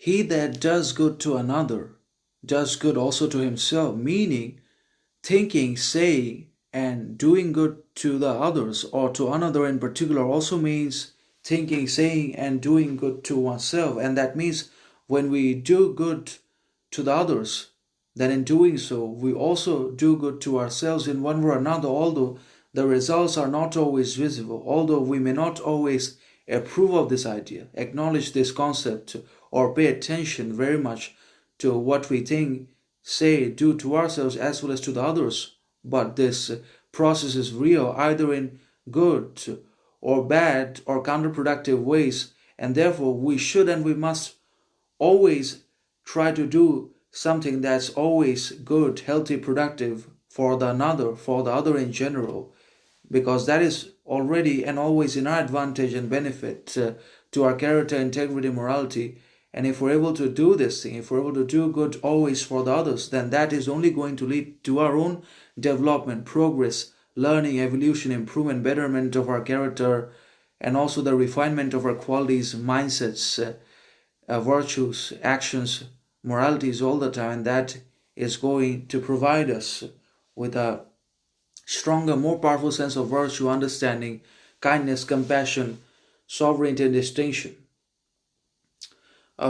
he that does good to another does good also to himself, meaning thinking, saying, and doing good to the others or to another in particular also means thinking, saying, and doing good to oneself. And that means when we do good to the others, then in doing so, we also do good to ourselves in one way or another, although the results are not always visible, although we may not always approve of this idea, acknowledge this concept, or pay attention very much to what we think, say, do to ourselves as well as to the others. But this process is real either in good or bad or counterproductive ways, and therefore we should and we must always try to do something that's always good, healthy, productive for the another, for the other in general, because that is already and always in our advantage and benefit to our character, integrity, morality. And if we're able to do this thing, if we're able to do good always for the others, then that is only going to lead to our own development, progress, learning, evolution, improvement, betterment of our character, and also the refinement of our qualities, mindsets, virtues, actions, moralities all the time. And that is going to provide us with a stronger, more powerful sense of virtue, understanding, kindness, compassion, sovereignty, and distinction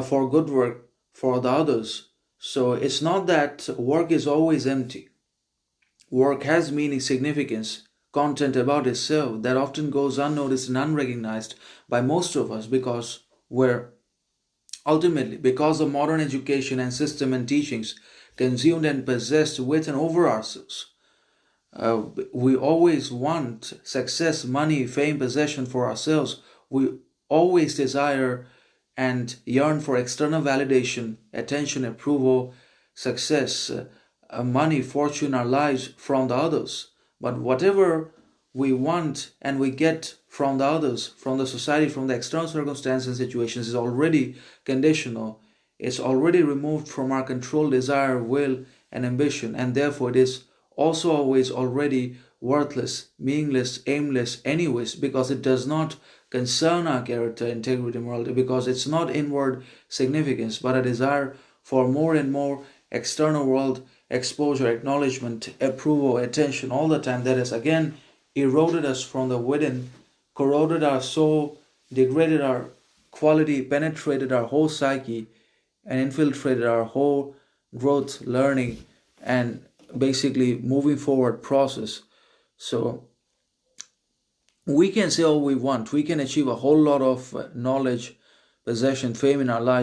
for good work for the others. So it's not that work is always empty. Work has meaning, significance, content about itself that often goes unnoticed and unrecognized by most of us because we're ultimately, because of modern education and system and teachings consumed and possessed with and over ourselves. We always want success, money, fame, possession for ourselves. We always desire and yearn for external validation, attention, approval, success, money, fortune, our lives from the others. But whatever we want and we get from the others, from the society, from the external circumstances and situations is already conditional. It's already removed from our control, desire, will, and ambition, and therefore it is also always already worthless, meaningless, aimless anyways, because it does not concern our character, integrity, morality, because it's not inward significance, but a desire for more and more external world exposure, acknowledgement, approval, attention all the time that has again eroded us from the within, corroded our soul, degraded our quality, penetrated our whole psyche, and infiltrated our whole growth, learning, and basically moving forward process. So we can say all we want, we can achieve a whole lot of knowledge, possession, fame in our lives.